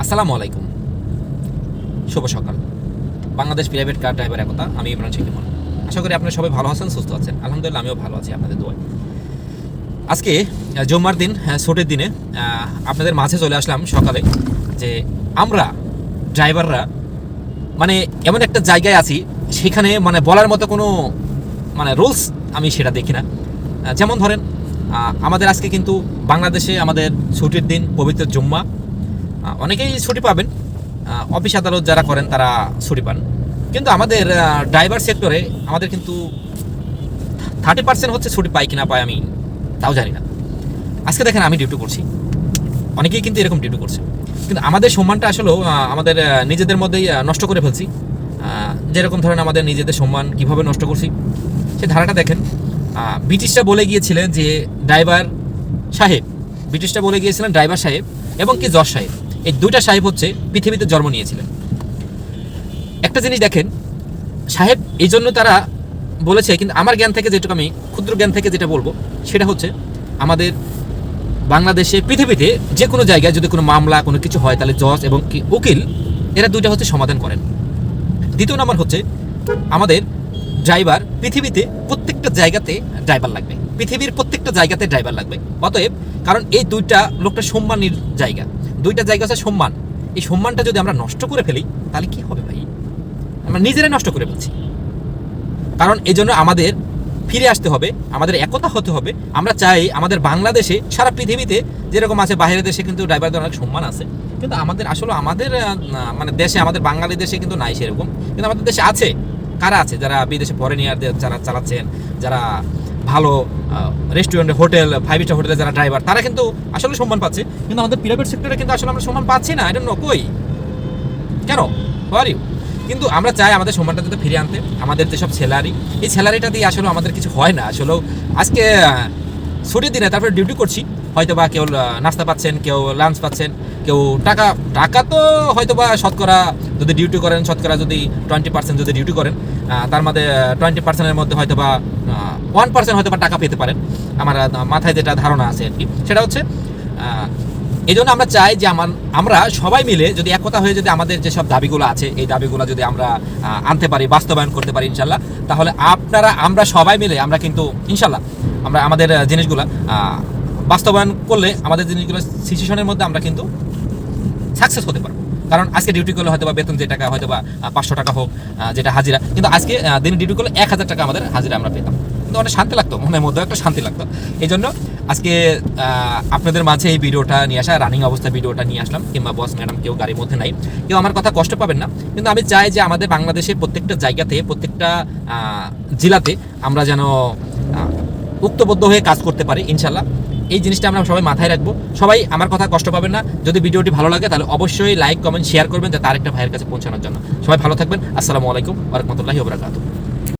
আসসালামু আলাইকুম, শুভ সকাল। বাংলাদেশ প্রাইভেট কার ড্রাইভার একতা, আমি ইমরান শেখ ইমন। আশা করি আপনারা সবাই ভালো আছেন, সুস্থ আছেন। আলহামদুলিল্লাহ আমিও ভালো আছি আপনাদের দোয়ায়। আজকে জুম্মার দিন, ছুটির দিনে আপনাদের মাঝে চলে আসলাম সকালে। যে আমরা ড্রাইভাররা মানে এমন একটা জায়গায় আছি, সেখানে মানে বলার মতো কোনো মানে রুলস আমি সেটা দেখি না। যেমন ধরেন, আমাদের আজকে কিন্তু বাংলাদেশে আমাদের ছুটির দিন, পবিত্র জুম্মা। অনেকেই ছুটি পাবেন, অফিস আদালত যারা করেন তারা ছুটি পান, কিন্তু আমাদের ড্রাইভার সেক্টরে আমাদের কিন্তু 30% হচ্ছে ছুটি পাই কিনা পাই আমি তাও জানি না। আজকে দেখেন আমি ডিউটি করছি, অনেকেই কিন্তু এরকম ডিউটি করছে, কিন্তু আমাদের সম্মানটা আসলে আমাদের নিজেদের মধ্যেই নষ্ট করে ফেলছি। যেরকম ধরেন আমাদের নিজেদের সম্মান কিভাবে নষ্ট করছি সে ধারাটা দেখেন। ব্রিটিশরা বলে গিয়েছিলেন যে ড্রাইভার সাহেব, ব্রিটিশরা বলে গিয়েছিলেন ড্রাইভার সাহেব এবং কি জজ সাহেব, এই দুইটা সাহেব হচ্ছে পৃথিবীতে জন্ম নিয়েছিলেন। একটা জিনিস দেখেন, সাহেব এই জন্য তারা বলেছে, কিন্তু আমার জ্ঞান থেকে যেটুকু, আমি ক্ষুদ্র জ্ঞান থেকে যেটা বলবো সেটা হচ্ছে, আমাদের বাংলাদেশে পৃথিবীতে যে কোনো জায়গায় যদি কোনো মামলা কোনো কিছু হয়, তাহলে জজ এবং কি উকিল, এরা দুইটা হচ্ছে সমাধান করেন। দ্বিতীয় নাম্বার হচ্ছে, আমাদের ড্রাইভার পৃথিবীতে প্রত্যেকটা জায়গাতে ড্রাইভার লাগবে, পৃথিবীর প্রত্যেকটা জায়গাতে ড্রাইভার লাগবে। অতএব কারণ এই দুইটা লোকটা সম্মানের জায়গা, দুইটা জায়গা হচ্ছে সম্মান। এই সম্মানটা যদি আমরা নষ্ট করে ফেলি তাহলে কি হবে ভাই? আমরা নিজেরাই নষ্ট করে ফেলছি। কারণ এই জন্য আমাদের ফিরে আসতে হবে, আমাদের একতা হতে হবে। আমরা চাই আমাদের বাংলাদেশে, সারা পৃথিবীতে যেরকম আছে বাইরের দেশে কিন্তু ড্রাইভারদের অনেক সম্মান আছে, কিন্তু আমাদের আসলে আমাদের মানে দেশে, আমাদের বাঙালি দেশে কিন্তু নাই সেরকম। কিন্তু আমাদের দেশে আছে। কারা আছে? যারা বিদেশে ফরেনিয়ার যারা চালাচ্ছেন, যারা ভালো রেস্টুরেন্টে, হোটেল, 5 স্টার হোটেলে যারা ড্রাইভার, তারা কিন্তু আসলে সম্মান পাচ্ছে। কিন্তু আমাদের প্রাইভেট সেক্টরে কিন্তু আসলে আমরা সম্মান পাচ্ছি না। আই ডোন্ট নো কই, কেন, পারি। কিন্তু আমরা চাই আমাদের সম্মানটা যাতে ফিরে আনতে। আমাদের যেসব স্যালারি, এই স্যালারিটা দিয়ে আসলে আমাদের কিছু হয় না। আসলেও আজকে ছুটির দিনে তারপরে ডিউটি করছি, হয়তো বা কেউ নাস্তা পাচ্ছেন, কেউ লাঞ্চ পাচ্ছেন, কেউ টাকা টাকা তো হয়তো বা শতকরা যদি ডিউটি করেন, শতকরা যদি 20% যদি ডিউটি করেন, তার মধ্যে 20%-এর মধ্যে হয়তো বা 1% হয়তো বা টাকা পেতে পারেন। আমার মাথায় যেটা ধারণা আছে আর কি, সেটা হচ্ছে এই জন্য আমরা চাই যে আমরা সবাই মিলে যদি একতা হয়ে যদি আমাদের যেসব দাবিগুলো আছে, এই দাবিগুলো যদি আমরা আনতে পারি, বাস্তবায়ন করতে পারি ইনশাল্লাহ, তাহলে আমরা সবাই মিলে আমরা কিন্তু ইনশাল্লাহ আমরা আমাদের জিনিসগুলো বাস্তবায়ন করলে, আমাদের জিনিসগুলো সিচুয়েশনের মধ্যে আমরা কিন্তু সাকসেস হতে পারবো। কারণ আজকে ডিউটি করলে হয়তো বা বেতন যে টাকা, হয়তো বা 500 টাকা হোক যেটা হাজিরা, কিন্তু আজকে দিনে ডিউটি করলে 1000 টাকা আমাদের হাজিরা আমরা পেতাম, কিন্তু অনেক শান্তি লাগতো, মনের মধ্যে একটা শান্তি লাগতো। এই জন্য আজকে আপনাদের মাঝে এই ভিডিওটা নিয়ে আসা, রানিং অবস্থা ভিডিওটা নিয়ে আসলাম। কিংবা বস ম্যাডাম কেউ গাড়ির মধ্যে নাই, কেউ আমার কথা কষ্ট পাবেন না, কিন্তু আমি চাই যে আমাদের বাংলাদেশের প্রত্যেকটা জায়গাতে, প্রত্যেকটা জেলাতে আমরা যেন ঐক্যবদ্ধ হয়ে কাজ করতে পারি ইনশাল্লাহ। এই জিনিসটা আমরা সবাই মাথায় রাখবো। সবাই আমার কথা কষ্ট পাবেন না। যদি ভিডিওটি ভালো লাগে তাহলে অবশ্যই লাইক, কমেন্ট, শেয়ার করবেন, যাতে আরেকটা ভাইয়ের কাছে পৌঁছানোর জন্য। সবাই ভালো থাকবেন। আসসালামু আলাইকুম ওয়া রাহমাতুল্লাহি ওয়া বারাকাতুহু।